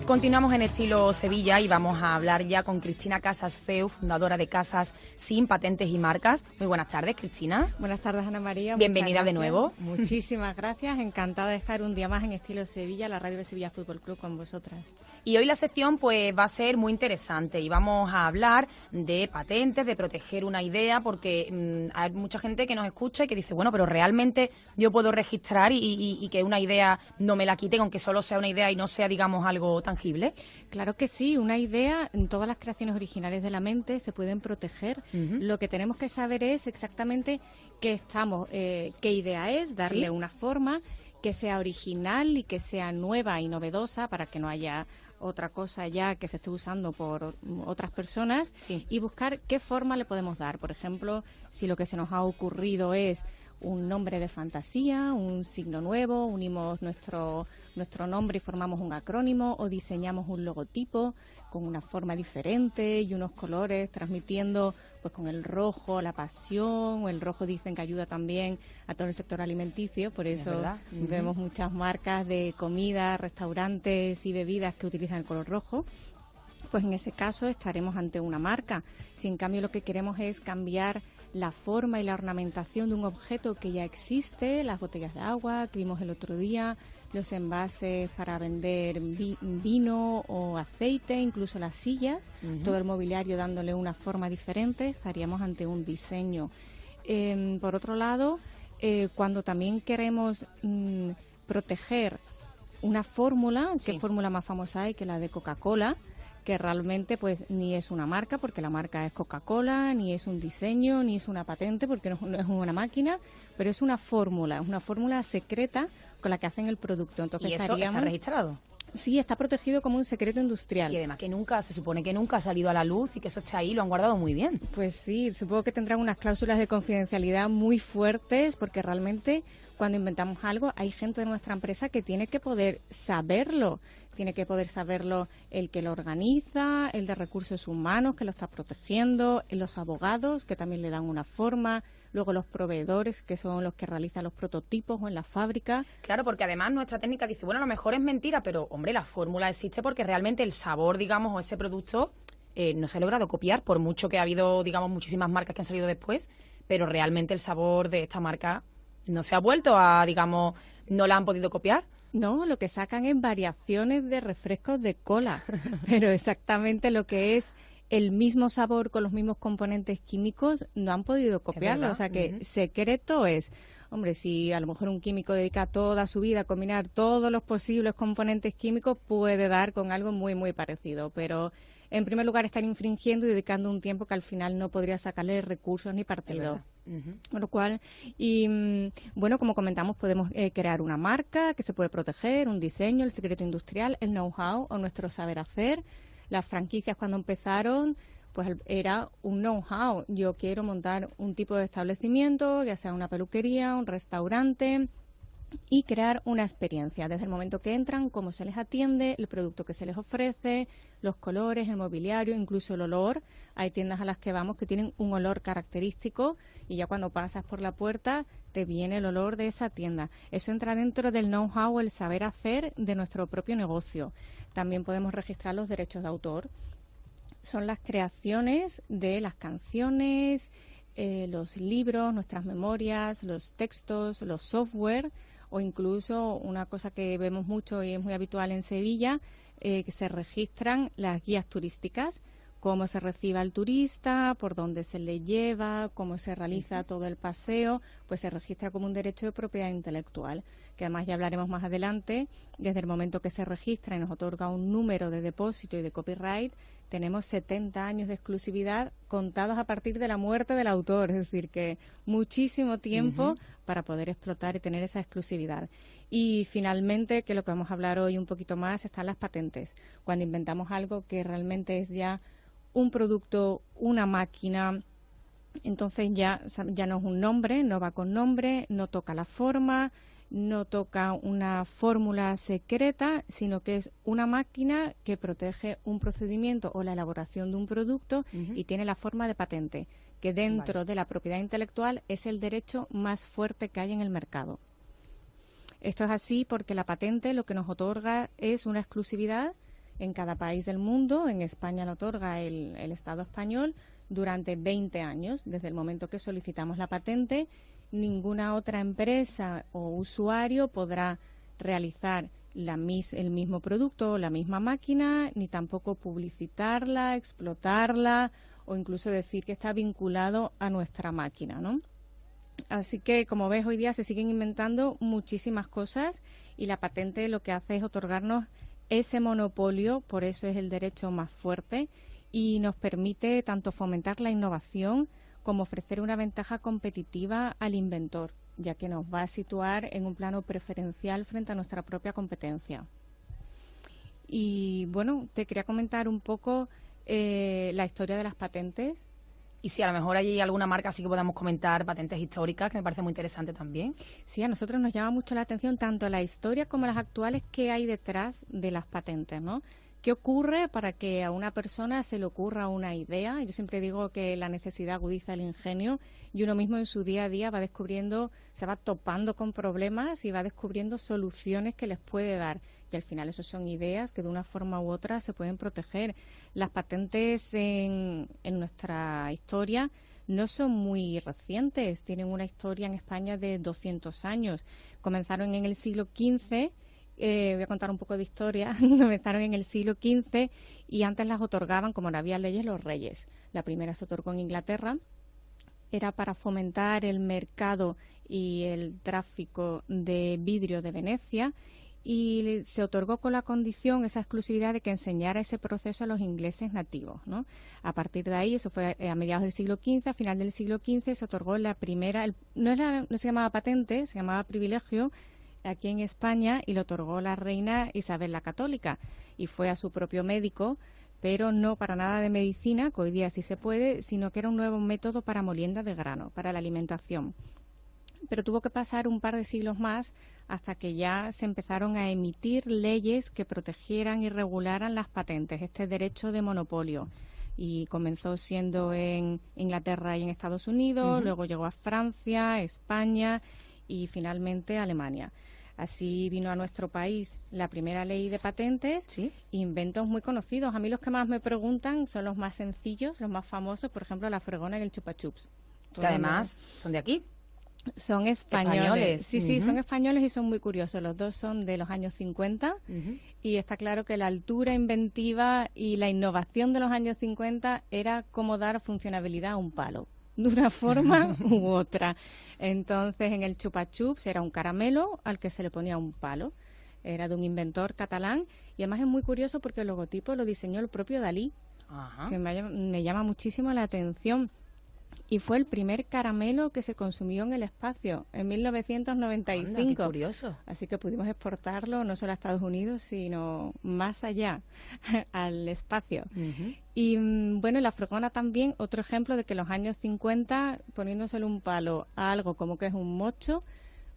Continuamos en Estilo Sevilla y vamos a hablar ya con Cristina Casas Feu, fundadora de Casas Sin Patentes y Marcas. Muy buenas tardes, Cristina. Buenas tardes, Ana María. Bienvenida de nuevo. Muchísimas gracias. Encantada de estar un día más en Estilo Sevilla, la radio de Sevilla Fútbol Club, con vosotras. Y hoy la sección pues va a ser muy interesante y vamos a hablar de patentes, de proteger una idea, porque hay mucha gente que nos escucha y que dice, bueno, pero realmente yo puedo registrar y que una idea no me la quiten, aunque solo sea una idea y no sea, digamos, algo tangible. Claro que sí, una idea, en todas las creaciones originales de la mente se pueden proteger. Lo que tenemos que saber es exactamente qué idea es, darle una forma que sea original y que sea nueva y novedosa para que no haya otra cosa ya que se esté usando por otras personas y buscar qué forma le podemos dar. Por ejemplo, si lo que se nos ha ocurrido es un nombre de fantasía, un signo nuevo, unimos nuestro nombre y formamos un acrónimo, o diseñamos un logotipo con una forma diferente y unos colores transmitiendo pues con el rojo la pasión, o el rojo dicen que ayuda también a todo el sector alimenticio, por eso vemos muchas marcas de comida, restaurantes y bebidas que utilizan el color rojo. Pues en ese caso estaremos ante una marca. Si en cambio lo que queremos es cambiar la forma y la ornamentación de un objeto que ya existe, las botellas de agua que vimos el otro día, los envases para vender vino o aceite, incluso las sillas, todo el mobiliario dándole una forma diferente, estaríamos ante un diseño. Por otro lado, cuando también queremos proteger una fórmula, ¿qué fórmula más famosa hay que la de Coca-Cola? Que realmente pues ni es una marca, porque la marca es Coca-Cola, ni es un diseño, ni es una patente, porque no es una máquina, pero es una fórmula secreta con la que hacen el producto. Entonces, ¿y eso está registrado? Sí, está protegido como un secreto industrial. Y además que se supone que nunca ha salido a la luz y que eso está ahí, lo han guardado muy bien. Pues sí, supongo que tendrán unas cláusulas de confidencialidad muy fuertes, porque realmente cuando inventamos algo hay gente de nuestra empresa que tiene que poder saberlo. Tiene que poder saberlo el que lo organiza, el de recursos humanos que lo está protegiendo, los abogados que también le dan una forma, luego los proveedores que son los que realizan los prototipos o en la fábrica. Claro, porque además nuestra técnica dice, bueno, a lo mejor es mentira, pero hombre, la fórmula existe porque realmente el sabor, digamos, o ese producto no se ha logrado copiar, por mucho que ha habido, digamos, muchísimas marcas que han salido después, pero realmente el sabor de esta marca no se ha vuelto a, digamos, no la han podido copiar. No, lo que sacan es variaciones de refrescos de cola, pero exactamente lo que es el mismo sabor con los mismos componentes químicos no han podido copiarlo. O sea que secreto es, hombre, si a lo mejor un químico dedica toda su vida a combinar todos los posibles componentes químicos, puede dar con algo muy, muy parecido, pero en primer lugar están infringiendo y dedicando un tiempo que al final no podría sacarle recursos ni partido. Con lo cual, bueno, como comentamos, podemos crear una marca que se puede proteger, un diseño, el secreto industrial, el know-how o nuestro saber hacer. Las franquicias cuando empezaron, pues era un know-how. Yo quiero montar un tipo de establecimiento, ya sea una peluquería, un restaurante, y crear una experiencia desde el momento que entran, cómo se les atiende, el producto que se les ofrece, los colores, el mobiliario, incluso el olor. Hay tiendas a las que vamos que tienen un olor característico y ya cuando pasas por la puerta te viene el olor de esa tienda. Eso entra dentro del know-how, el saber hacer de nuestro propio negocio. También podemos registrar los derechos de autor. Son las creaciones de las canciones, los libros, nuestras memorias, los textos, los software, o incluso una cosa que vemos mucho y es muy habitual en Sevilla, que se registran las guías turísticas, cómo se recibe al turista, por dónde se le lleva, cómo se realiza todo el paseo, pues se registra como un derecho de propiedad intelectual, que además ya hablaremos más adelante. Desde el momento que se registra y nos otorga un número de depósito y de copyright, tenemos 70 años de exclusividad contados a partir de la muerte del autor, es decir, que muchísimo tiempo para poder explotar y tener esa exclusividad. Y finalmente, que lo que vamos a hablar hoy un poquito más, están las patentes. Cuando inventamos algo que realmente es ya un producto, una máquina, entonces ya no es un nombre, no va con nombre, no toca la forma, no toca una fórmula secreta, sino que es una máquina que protege un procedimiento o la elaboración de un producto y tiene la forma de patente, que dentro de la propiedad intelectual es el derecho más fuerte que hay en el mercado. Esto es así porque la patente lo que nos otorga es una exclusividad en cada país del mundo. En España lo otorga el Estado español durante 20 años, desde el momento que solicitamos la patente. Ninguna otra empresa o usuario podrá realizar el mismo producto o la misma máquina, ni tampoco publicitarla, explotarla o incluso decir que está vinculado a nuestra máquina, ¿no? Así que, como ves, hoy día se siguen inventando muchísimas cosas y la patente lo que hace es otorgarnos ese monopolio, por eso es el derecho más fuerte, y nos permite tanto fomentar la innovación como ofrecer una ventaja competitiva al inventor, ya que nos va a situar en un plano preferencial frente a nuestra propia competencia. Y bueno, te quería comentar un poco la historia de las patentes. Y si a lo mejor hay alguna marca así que podamos comentar, patentes históricas, que me parece muy interesante también. Sí, a nosotros nos llama mucho la atención tanto la historia como las actuales que hay detrás de las patentes, ¿no? ¿Qué ocurre para que a una persona se le ocurra una idea? Yo siempre digo que la necesidad agudiza el ingenio y uno mismo en su día a día va descubriendo, se va topando con problemas y va descubriendo soluciones que les puede dar. Y al final eso son ideas que de una forma u otra se pueden proteger. Las patentes en nuestra historia no son muy recientes, tienen una historia en España de 200 años. Comenzaron en el siglo XV. Voy a contar un poco de historia. Comenzaron en el siglo XV y antes las otorgaban, como no había leyes, los reyes. La primera se otorgó en Inglaterra, era para fomentar el mercado y el tráfico de vidrio de Venecia, y se otorgó con la condición, esa exclusividad de que enseñara ese proceso a los ingleses nativos, ¿no? A partir de ahí, eso fue a mediados del siglo XV, a final del siglo XV se otorgó la primera, no se llamaba patente, se llamaba privilegio, aquí en España, y lo otorgó la reina Isabel la Católica, y fue a su propio médico, pero no para nada de medicina, que hoy día sí se puede, sino que era un nuevo método para molienda de grano, para la alimentación. Pero tuvo que pasar un par de siglos más hasta que ya se empezaron a emitir leyes que protegieran y regularan las patentes, este derecho de monopolio. Y comenzó siendo en Inglaterra y en Estados Unidos, luego llegó a Francia, España y finalmente a Alemania. Así vino a nuestro país la primera ley de patentes, ¿sí? Inventos muy conocidos. A mí los que más me preguntan son los más sencillos, los más famosos, por ejemplo, la fregona y el chupa chups. Que además son de aquí. Son españoles. Sí, son españoles y son muy curiosos. Los dos son de los años 50 y está claro que la altura inventiva y la innovación de los años 50 era cómo dar funcionabilidad a un palo, de una forma u otra. Entonces, en el chupa chups era un caramelo al que se le ponía un palo. Era de un inventor catalán y además es muy curioso porque el logotipo lo diseñó el propio Dalí, que me llama muchísimo la atención. Y fue el primer caramelo que se consumió en el espacio en 1995. Anda, qué curioso. Así que pudimos exportarlo no solo a Estados Unidos, sino más allá, al espacio. Y bueno, la fregona también, otro ejemplo de que en los años 50, poniéndosele un palo a algo como que es un mocho,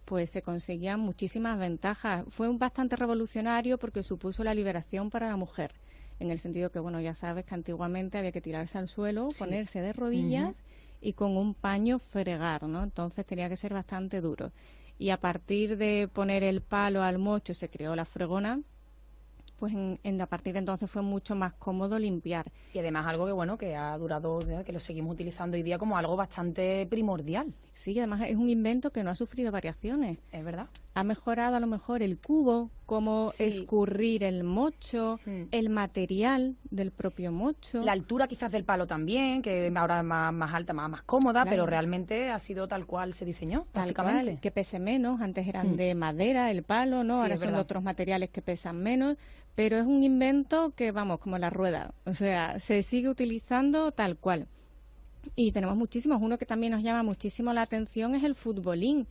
pues se conseguían muchísimas ventajas. Fue bastante revolucionario porque supuso la liberación para la mujer, en el sentido que, bueno, ya sabes que antiguamente había que tirarse al suelo, ponerse de rodillas y con un paño fregar, ¿no? Entonces tenía que ser bastante duro. Y a partir de poner el palo al mocho se creó la fregona, pues a partir de entonces fue mucho más cómodo limpiar. Y además algo que, bueno, que ha durado, que lo seguimos utilizando hoy día como algo bastante primordial. Sí, además es un invento que no ha sufrido variaciones. Es verdad. Ha mejorado a lo mejor el cubo, cómo escurrir el mocho, el material del propio mocho. La altura quizás del palo también, que ahora es más alta, más cómoda, pero realmente ha sido tal cual se diseñó, básicamente. Tal cual, que pese menos. Antes eran de madera, el palo, ¿no? Sí, ahora son otros materiales que pesan menos. Pero es un invento que, vamos, como la rueda. O sea, se sigue utilizando tal cual. Y tenemos muchísimos. Uno que también nos llama muchísimo la atención es el futbolín.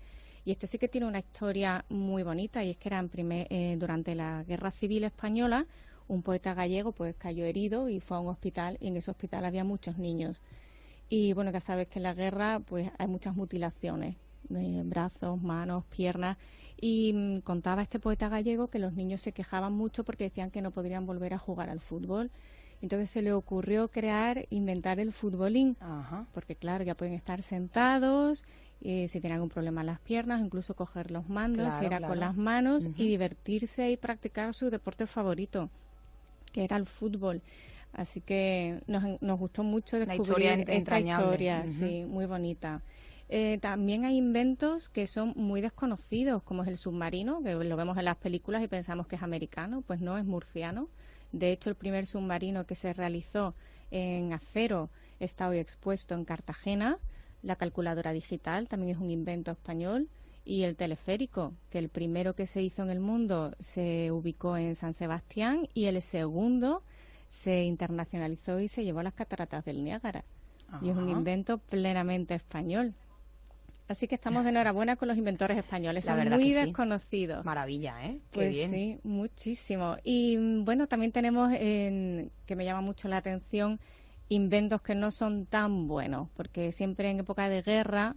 Y este sí que tiene una historia muy bonita. Y es que era durante la Guerra Civil Española, un poeta gallego pues cayó herido y fue a un hospital. Y en ese hospital había muchos niños. Y bueno, ya sabes que en la guerra pues hay muchas mutilaciones de brazos, manos, piernas. Y contaba este poeta gallego que los niños se quejaban mucho porque decían que no podrían volver a jugar al fútbol. Entonces se le ocurrió inventar el futbolín, porque claro, ya pueden estar sentados, si tienen algún problema en las piernas, incluso coger los mandos, con las manos y divertirse y practicar su deporte favorito. que era el fútbol. Así que nos gustó mucho descubrir esta historia, sí, muy bonita. También hay inventos que son muy desconocidos, como es el submarino, que lo vemos en las películas y pensamos que es americano, pues no, es murciano. De hecho, el primer submarino que se realizó en acero está hoy expuesto en Cartagena. La calculadora digital también es un invento español. Y el teleférico, que el primero que se hizo en el mundo se ubicó en San Sebastián y el segundo se internacionalizó y se llevó a las cataratas del Niágara. Ajá. Y es un invento plenamente español. Así que estamos de enhorabuena con los inventores españoles. Son muy desconocidos. Maravilla, ¿eh? Qué pues bien. Sí, muchísimo. Y bueno, también tenemos, que me llama mucho la atención, inventos que no son tan buenos, porque siempre en época de guerra,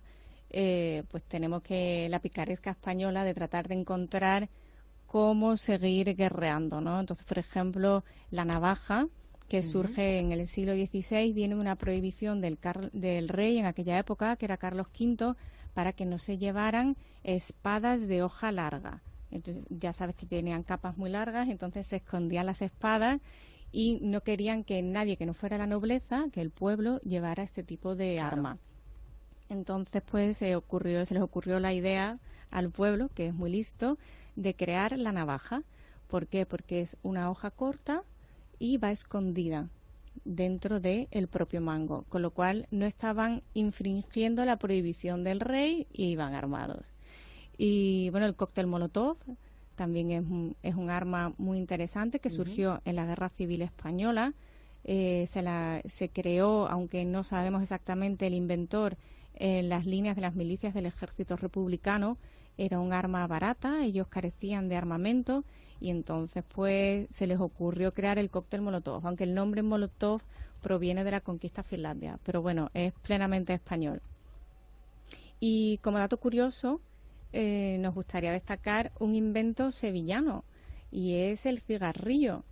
pues tenemos que la picaresca española de tratar de encontrar cómo seguir guerreando, ¿no? Entonces, por ejemplo, la navaja, que surge en el siglo XVI, viene de una prohibición del rey en aquella época, que era Carlos V, para que no se llevaran espadas de hoja larga. Entonces, ya sabes que tenían capas muy largas, entonces se escondían las espadas y no querían que nadie que no fuera la nobleza, que el pueblo, llevara este tipo de arma. Entonces, pues se les ocurrió la idea al pueblo, que es muy listo, de crear la navaja. ¿Por qué? Porque es una hoja corta y va escondida dentro del propio mango, con lo cual no estaban infringiendo la prohibición del rey y iban armados. Y bueno, el cóctel Molotov también es un arma muy interesante que surgió en la Guerra Civil Española. Se creó, aunque no sabemos exactamente el inventor, en las líneas de las milicias del ejército republicano. Era un arma barata, ellos carecían de armamento y entonces pues se les ocurrió crear el cóctel Molotov, aunque el nombre Molotov proviene de la conquista Finlandia, pero bueno, es plenamente español. Y como dato curioso, nos gustaría destacar un invento sevillano y es el cigarrillo.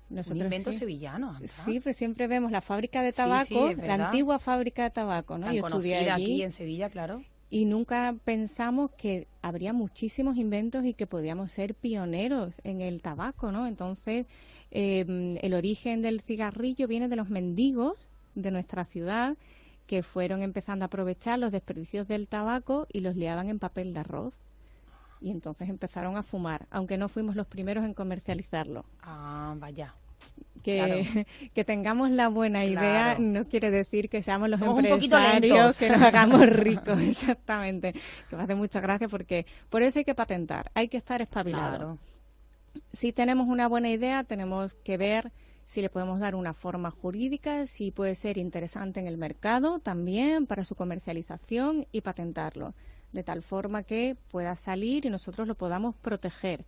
Nosotros, un invento sevillano. Anda. Sí, pues siempre vemos la fábrica de tabaco, la antigua fábrica de tabaco, ¿no? Yo estudié allí aquí en Sevilla, claro. Y nunca pensamos que habría muchísimos inventos y que podíamos ser pioneros en el tabaco, ¿no? Entonces, el origen del cigarrillo viene de los mendigos de nuestra ciudad, que fueron empezando a aprovechar los desperdicios del tabaco y los liaban en papel de arroz. Y entonces empezaron a fumar, aunque no fuimos los primeros en comercializarlo. Ah, vaya. Que tengamos la buena idea no quiere decir que seamos los Somos empresarios que nos hagamos ricos, exactamente. Que me hace mucha gracia porque por eso hay que patentar, hay que estar espabilado. Claro. Si tenemos una buena idea, tenemos que ver si le podemos dar una forma jurídica, si puede ser interesante en el mercado también para su comercialización y patentarlo, de tal forma que pueda salir y nosotros lo podamos proteger.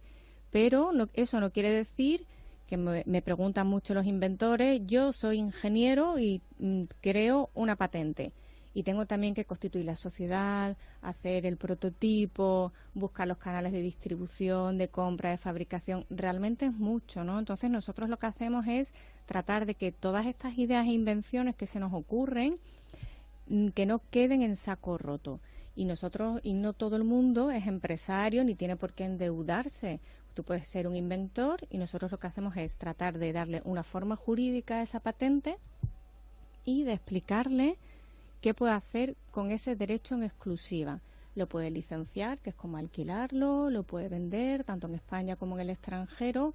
Pero eso no quiere decir que me preguntan mucho los inventores, yo soy ingeniero y creo una patente y tengo también que constituir la sociedad, hacer el prototipo, buscar los canales de distribución, de compra, de fabricación, realmente es mucho, ¿no? Entonces nosotros lo que hacemos es tratar de que todas estas ideas e invenciones que se nos ocurren, que no queden en saco roto. Y nosotros, y no todo el mundo es empresario ni tiene por qué endeudarse. Tú puedes ser un inventor y nosotros lo que hacemos es tratar de darle una forma jurídica a esa patente y de explicarle qué puede hacer con ese derecho en exclusiva. Lo puede licenciar, que es como alquilarlo, lo puede vender, tanto en España como en el extranjero,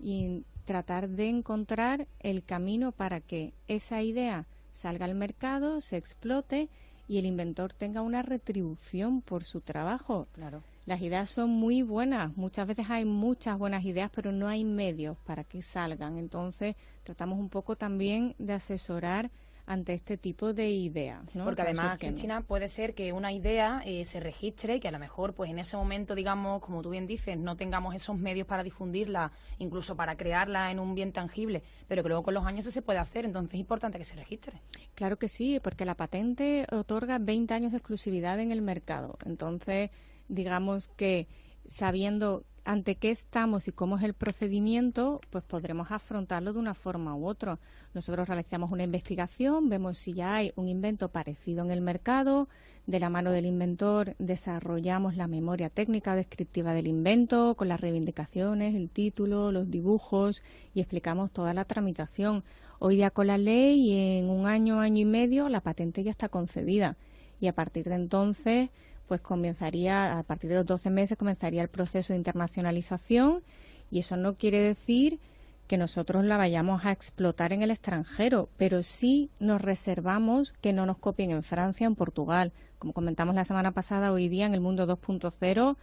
y tratar de encontrar el camino para que esa idea salga al mercado, se explote y el inventor tenga una retribución por su trabajo. Claro. Las ideas son muy buenas, muchas veces hay muchas buenas ideas, pero no hay medios para que salgan. Entonces, tratamos un poco también de asesorar ante este tipo de ideas, ¿no? Porque además, Cristina, puede ser que una idea se registre y que a lo mejor, pues en ese momento, digamos, como tú bien dices, no tengamos esos medios para difundirla, incluso para crearla en un bien tangible, pero que luego con los años se puede hacer, entonces es importante que se registre. Claro que sí, porque la patente otorga 20 años de exclusividad en el mercado. Entonces, digamos que sabiendo ante qué estamos y cómo es el procedimiento, pues podremos afrontarlo de una forma u otra. Nosotros realizamos una investigación, vemos si ya hay un invento parecido en el mercado, de la mano del inventor desarrollamos la memoria técnica descriptiva del invento, con las reivindicaciones, el título, los dibujos y explicamos toda la tramitación. Hoy día con la ley, en un año, año y medio, la patente ya está concedida y a partir de entonces pues comenzaría, a partir de los 12 meses, comenzaría el proceso de internacionalización y eso no quiere decir que nosotros la vayamos a explotar en el extranjero, pero sí nos reservamos que no nos copien en Francia, en Portugal. Como comentamos la semana pasada, hoy día en el mundo 2.0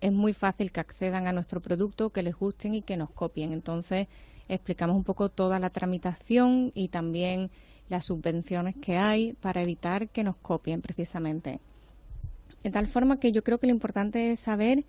es muy fácil que accedan a nuestro producto, que les gusten y que nos copien. Entonces, explicamos un poco toda la tramitación y también las subvenciones que hay para evitar que nos copien precisamente. De tal forma que yo creo que lo importante es saber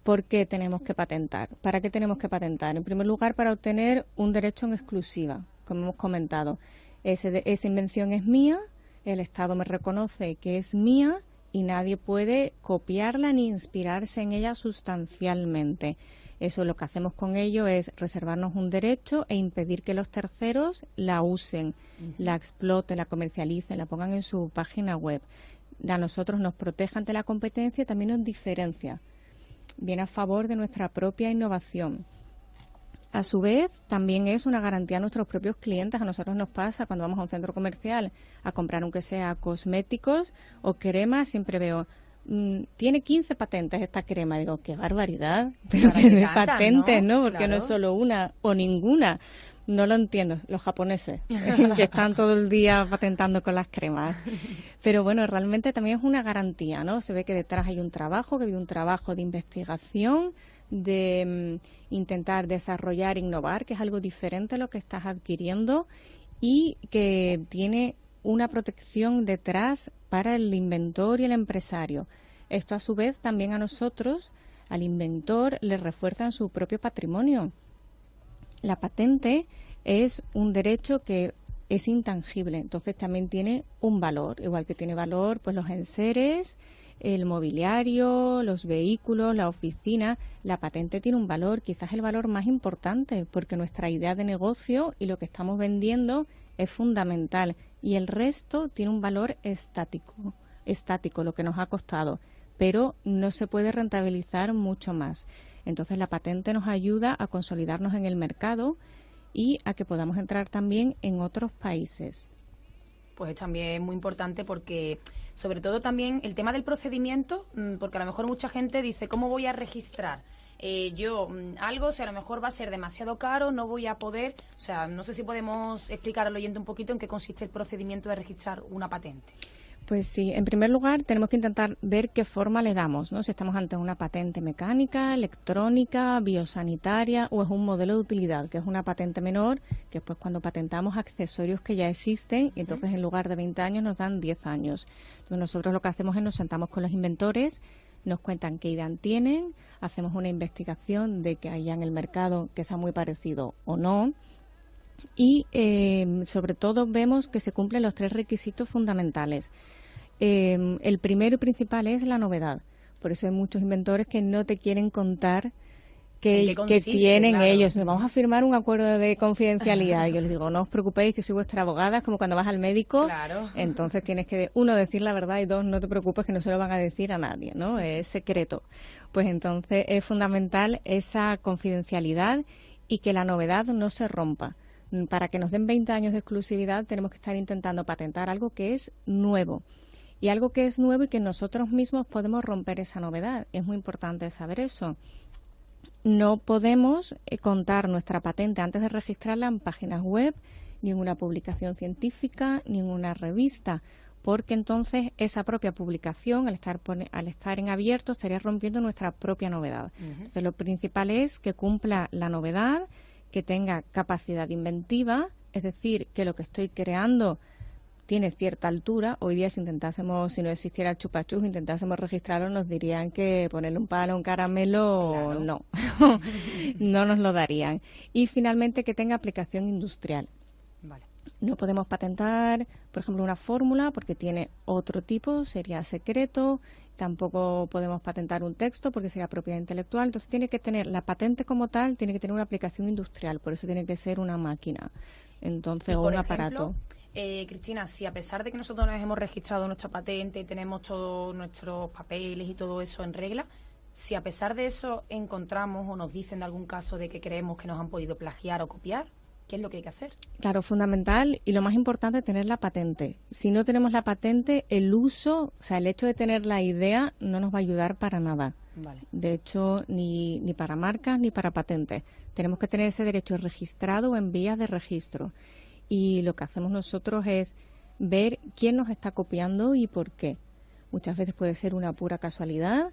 por qué tenemos que patentar. ¿Para qué tenemos que patentar? En primer lugar, para obtener un derecho en exclusiva, como hemos comentado. Esa invención es mía, el Estado me reconoce que es mía y nadie puede copiarla ni inspirarse en ella sustancialmente. Eso, lo que hacemos con ello es reservarnos un derecho e impedir que los terceros la usen, la exploten, la comercialicen, la pongan en su página web. A nosotros nos protege ante la competencia y también nos diferencia. Viene a favor de nuestra propia innovación. A su vez, también es una garantía a nuestros propios clientes. A nosotros nos pasa cuando vamos a un centro comercial a comprar, aunque sea cosméticos o cremas, siempre veo, tiene 15 patentes esta crema. Digo, qué barbaridad, pero que de patentes, ¿no? Porque claro, no es solo una o ninguna. No lo entiendo, los japoneses, que están todo el día patentando con las cremas. Pero bueno, realmente también es una garantía, ¿no? Se ve que detrás hay un trabajo, que hay un trabajo de investigación, de intentar desarrollar, innovar, que es algo diferente a lo que estás adquiriendo y que tiene una protección detrás para el inventor y el empresario. Esto a su vez también a nosotros, al inventor, le refuerza en su propio patrimonio. La patente es un derecho que es intangible, entonces también tiene un valor, igual que tiene valor pues los enseres, el mobiliario, los vehículos, la oficina. La patente tiene un valor, quizás el valor más importante, porque nuestra idea de negocio y lo que estamos vendiendo es fundamental y el resto tiene un valor estático, lo que nos ha costado, pero no se puede rentabilizar mucho más. Entonces la patente nos ayuda a consolidarnos en el mercado y a que podamos entrar también en otros países. Pues también es muy importante porque, sobre todo también el tema del procedimiento, porque a lo mejor mucha gente dice, ¿cómo voy a registrar? Algo, si a lo mejor va a ser demasiado caro, no voy a poder, o sea, no sé si podemos explicar al oyente un poquito en qué consiste el procedimiento de registrar una patente. Pues sí, en primer lugar tenemos que intentar ver qué forma le damos, ¿no? Si estamos ante una patente mecánica, electrónica, biosanitaria o es un modelo de utilidad, que es una patente menor, que pues cuando patentamos accesorios que ya existen, y entonces en lugar de 20 años nos dan 10 años. Entonces nosotros lo que hacemos es nos sentamos con los inventores, nos cuentan qué idea tienen, hacemos una investigación de que haya en el mercado que sea muy parecido o no, y sobre todo vemos que se cumplen los 3 requisitos fundamentales. El primero y principal es la novedad. Por eso hay muchos inventores que no te quieren contar que tienen, claro, ellos. Vamos a firmar un acuerdo de confidencialidad. Y yo les digo, no os preocupéis, que soy vuestra abogada, es como cuando vas al médico. Claro. Entonces tienes que, 1, decir la verdad y 2, no te preocupes que no se lo van a decir a nadie, ¿no? Es secreto. Pues entonces es fundamental esa confidencialidad y que la novedad no se rompa. Para que nos den 20 años de exclusividad tenemos que estar intentando patentar algo que es nuevo. Y algo que es nuevo y que nosotros mismos podemos romper esa novedad. Es muy importante saber eso. No podemos contar nuestra patente antes de registrarla en páginas web, ni en una publicación científica, ni en una revista, porque entonces esa propia publicación, al estar en abierto, estaría rompiendo nuestra propia novedad. Entonces, lo principal es que cumpla la novedad, que tenga capacidad inventiva, es decir, que lo que estoy creando tiene cierta altura. Hoy día si no existiera el chupachus, intentásemos registrarlo, nos dirían que ponerle un palo, un caramelo, claro, no, no nos lo darían. Y finalmente que tenga aplicación industrial. Vale. No podemos patentar, por ejemplo, una fórmula porque tiene otro tipo, sería secreto tampoco podemos patentar un texto porque sería propiedad intelectual. Entonces tiene que tener, la patente como tal, tiene que tener una aplicación industrial, por eso tiene que ser una máquina, entonces, o un aparato. Cristina, si a pesar de que nosotros nos hemos registrado nuestra patente, tenemos todos nuestros papeles y todo eso en regla, si a pesar de eso encontramos o nos dicen de algún caso de que creemos que nos han podido plagiar o copiar, ¿qué es lo que hay que hacer? Claro, fundamental y lo más importante es tener la patente. Si no tenemos la patente, el uso, o sea, el hecho de tener la idea no nos va a ayudar para nada. Vale. De hecho, ni para marcas ni para patentes. Tenemos que tener ese derecho registrado o en vías de registro. Y lo que hacemos nosotros es ver quién nos está copiando y por qué. Muchas veces puede ser una pura casualidad,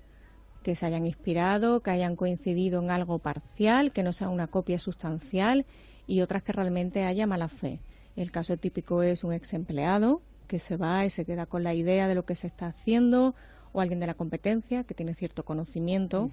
que se hayan inspirado, que hayan coincidido en algo parcial, que no sea una copia sustancial, y otras que realmente haya mala fe. El caso típico es un ex empleado que se va y se queda con la idea de lo que se está haciendo, o alguien de la competencia que tiene cierto conocimiento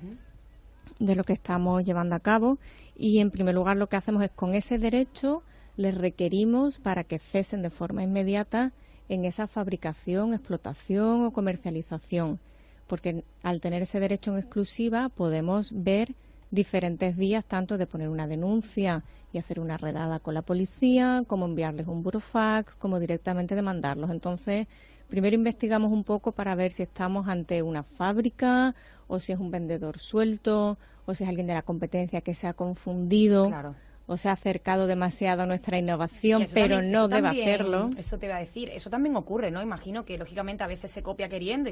de lo que estamos llevando a cabo, y en primer lugar lo que hacemos es con ese derecho les requerimos para que cesen de forma inmediata en esa fabricación, explotación o comercialización, porque al tener ese derecho en exclusiva podemos ver diferentes vías, tanto de poner una denuncia y hacer una redada con la policía, como enviarles un burofax, como directamente demandarlos. Entonces, primero investigamos un poco para ver si estamos ante una fábrica o si es un vendedor suelto o si es alguien de la competencia que se ha confundido. Claro. O se ha acercado demasiado a nuestra innovación, pero también, no debe hacerlo. Eso te iba a decir, eso también ocurre, ¿no? Imagino que, lógicamente, a veces se copia queriendo,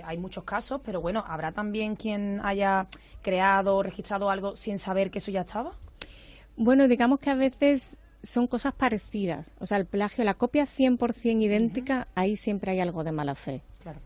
hay muchos casos, pero bueno, ¿habrá también quien haya creado o registrado algo sin saber que eso ya estaba? Bueno, digamos que a veces son cosas parecidas. O sea, el plagio, la copia 100% idéntica, ahí siempre hay algo de mala fe. Claro.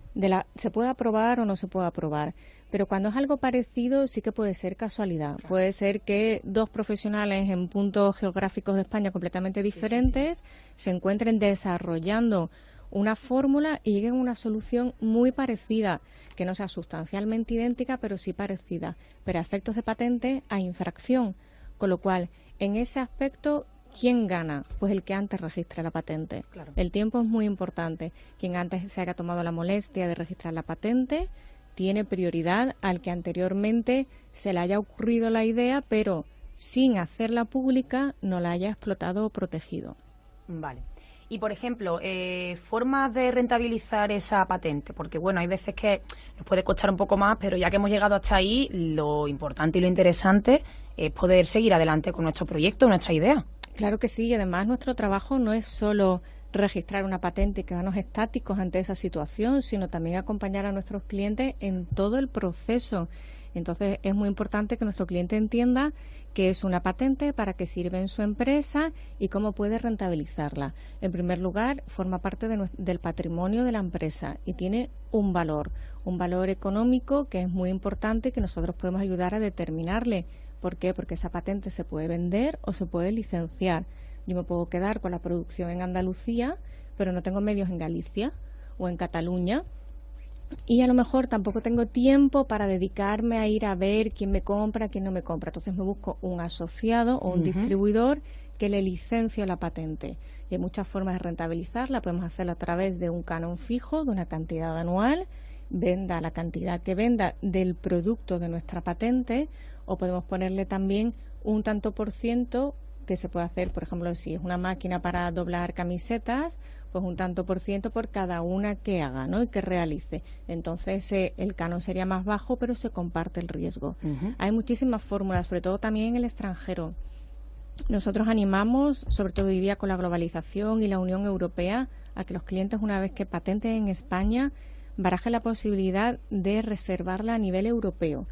Se puede aprobar o no se puede aprobar, pero cuando es algo parecido sí que puede ser casualidad. Claro. Puede ser que dos profesionales en puntos geográficos de España completamente diferentes se encuentren desarrollando una fórmula y lleguen a una solución muy parecida, que no sea sustancialmente idéntica, pero sí parecida, pero a efectos de patente a infracción, con lo cual en ese aspecto, ¿quién gana? Pues el que antes registra la patente. Claro. El tiempo es muy importante. Quien antes se haya tomado la molestia de registrar la patente tiene prioridad al que anteriormente se le haya ocurrido la idea, pero sin hacerla pública no la haya explotado o protegido. Vale. Y, por ejemplo, formas de rentabilizar esa patente, porque, bueno, hay veces que nos puede costar un poco más, pero ya que hemos llegado hasta ahí, lo importante y lo interesante es poder seguir adelante con nuestro proyecto, nuestra idea. Claro que sí, y además nuestro trabajo no es solo registrar una patente y quedarnos estáticos ante esa situación, sino también acompañar a nuestros clientes en todo el proceso. Entonces, es muy importante que nuestro cliente entienda qué es una patente, para qué sirve en su empresa y cómo puede rentabilizarla. En primer lugar, forma parte del patrimonio de la empresa y tiene un valor económico que es muy importante, que nosotros podemos ayudar a determinarle. ¿Por qué? Porque esa patente se puede vender o se puede licenciar. Yo me puedo quedar con la producción en Andalucía, pero no tengo medios en Galicia o en Cataluña. Y a lo mejor tampoco tengo tiempo para dedicarme a ir a ver quién me compra, quién no me compra. Entonces me busco un asociado o un distribuidor que le licencie la patente. Y hay muchas formas de rentabilizarla. Podemos hacerlo a través de un canon fijo, de una cantidad anual, venda la cantidad que venda del producto de nuestra patente, o podemos ponerle también un tanto por ciento que se puede hacer, por ejemplo, si es una máquina para doblar camisetas, pues un tanto por ciento por cada una que haga, ¿no? Y que realice. Entonces el canon sería más bajo, pero se comparte el riesgo. Hay muchísimas fórmulas, sobre todo también en el extranjero. Nosotros animamos, sobre todo hoy día con la globalización y la Unión Europea, a que los clientes, una vez que patenten en España, barajen la posibilidad de reservarla a nivel europeo.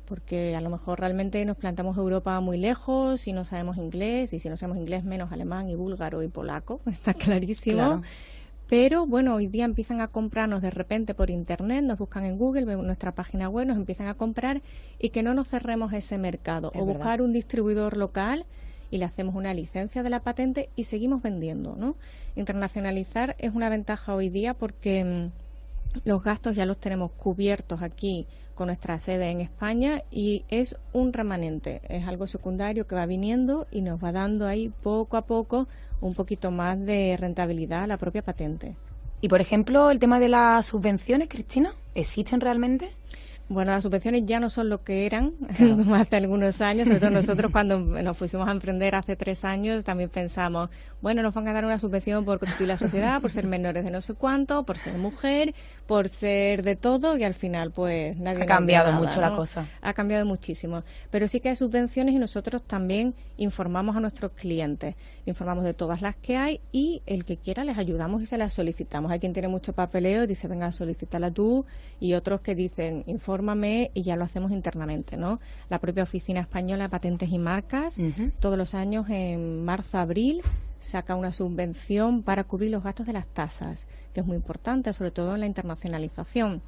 Porque a lo mejor realmente nos plantamos Europa muy lejos y no sabemos inglés, y si no sabemos inglés menos alemán y búlgaro y polaco, está clarísimo. Claro. Pero bueno, hoy día empiezan a comprarnos de repente por internet, nos buscan en Google, ven nuestra página web, nos empiezan a comprar, y que no nos cerremos ese mercado. O buscar un distribuidor local y le hacemos una licencia de la patente y seguimos vendiendo, ¿no? Internacionalizar es una ventaja hoy día porque los gastos ya los tenemos cubiertos aquí con nuestra sede en España, y es un remanente, es algo secundario que va viniendo y nos va dando ahí poco a poco un poquito más de rentabilidad a la propia patente. Y, por ejemplo, el tema de las subvenciones, Cristina, ¿existen realmente? Bueno, las subvenciones ya no son lo que eran como hace algunos años, sobre todo nosotros cuando nos pusimos a emprender hace 3 años también pensamos, bueno, nos van a dar una subvención por constituir la sociedad, por ser menores de no sé cuánto, por ser mujer, por ser de todo, y al final pues nadie... Ha cambiado nada, mucho, ¿no?, la cosa. Ha cambiado muchísimo, pero sí que hay subvenciones y nosotros también informamos a nuestros clientes, informamos de todas las que hay y el que quiera les ayudamos y se las solicitamos. Hay quien tiene mucho papeleo y dice, venga, solicítala tú, y otros que dicen, infórmame, y ya lo hacemos internamente, ¿no? La propia Oficina Española de Patentes y Marcas, todos los años en marzo-abril, saca una subvención para cubrir los gastos de las tasas, que es muy importante, sobre todo en la internacionalización.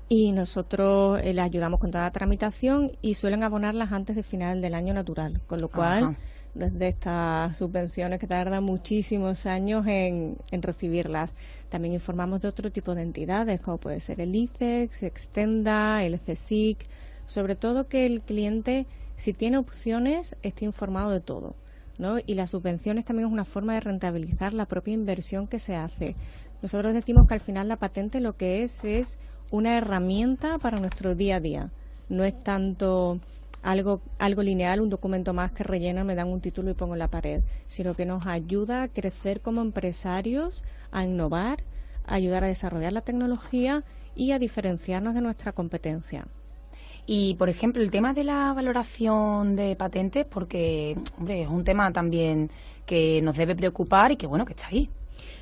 Y nosotros le ayudamos con toda la tramitación y suelen abonarlas antes de final del año natural, con lo cual, desde estas subvenciones que tardan muchísimos años en recibirlas. También informamos de otro tipo de entidades, como puede ser el ICEX, Extenda, el CSIC, sobre todo que el cliente, si tiene opciones, esté informado de todo, ¿no? Y las subvenciones también es una forma de rentabilizar la propia inversión que se hace. Nosotros decimos que al final la patente lo que es una herramienta para nuestro día a día. No es tanto algo lineal, un documento más que rellena, me dan un título y pongo en la pared, sino que nos ayuda a crecer como empresarios, a innovar, a ayudar a desarrollar la tecnología y a diferenciarnos de nuestra competencia. Y, por ejemplo, el tema de la valoración de patentes, porque, hombre, es un tema también que nos debe preocupar y que, bueno, que está ahí.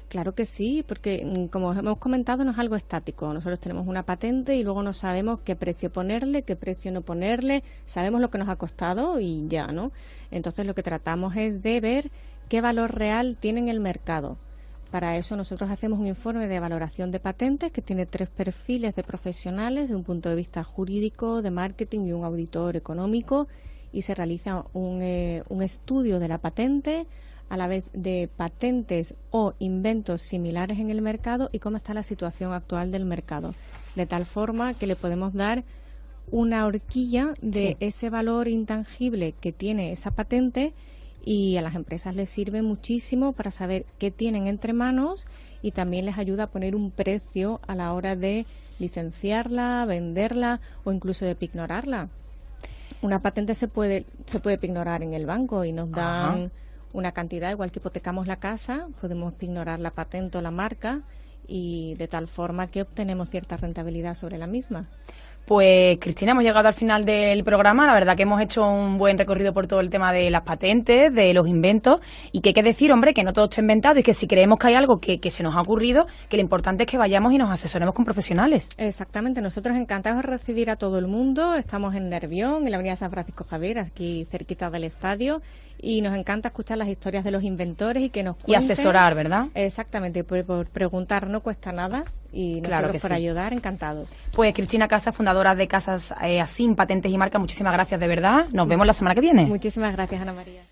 Claro que sí, porque como hemos comentado no es algo estático. Nosotros tenemos una patente y luego no sabemos qué precio ponerle, qué precio no ponerle, sabemos lo que nos ha costado y ya, ¿no? Entonces lo que tratamos es de ver qué valor real tiene en el mercado. Para eso nosotros hacemos un informe de valoración de patentes que tiene 3 perfiles de profesionales de un punto de vista jurídico, de marketing y un auditor económico, y se realiza un estudio de la patente, a la vez de patentes o inventos similares en el mercado y cómo está la situación actual del mercado, de tal forma que le podemos dar una horquilla de ese valor intangible que tiene esa patente, y a las empresas les sirve muchísimo para saber qué tienen entre manos y también les ayuda a poner un precio a la hora de licenciarla, venderla o incluso de pignorarla. Una patente se puede pignorar en el banco y nos dan una cantidad, igual que hipotecamos la casa, podemos pignorar la patente o la marca y de tal forma que obtenemos cierta rentabilidad sobre la misma. Pues, Cristina, hemos llegado al final del programa. La verdad que hemos hecho un buen recorrido por todo el tema de las patentes, de los inventos, y que hay que decir, hombre, que no todo está inventado y que si creemos que hay algo que se nos ha ocurrido, que lo importante es que vayamos y nos asesoremos con profesionales. Exactamente, nosotros encantados de recibir a todo el mundo. Estamos en Nervión, en la avenida San Francisco Javier, aquí cerquita del estadio, y nos encanta escuchar las historias de los inventores y que nos cuenten. Y asesorar, ¿verdad? Exactamente, por preguntar no cuesta nada. Y nosotros claro que por ayudar, encantados. Pues Cristina Casas, fundadora de Casas Asín, Patentes y Marcas, muchísimas gracias de verdad. Nos vemos la semana que viene. Muchísimas gracias, Ana María.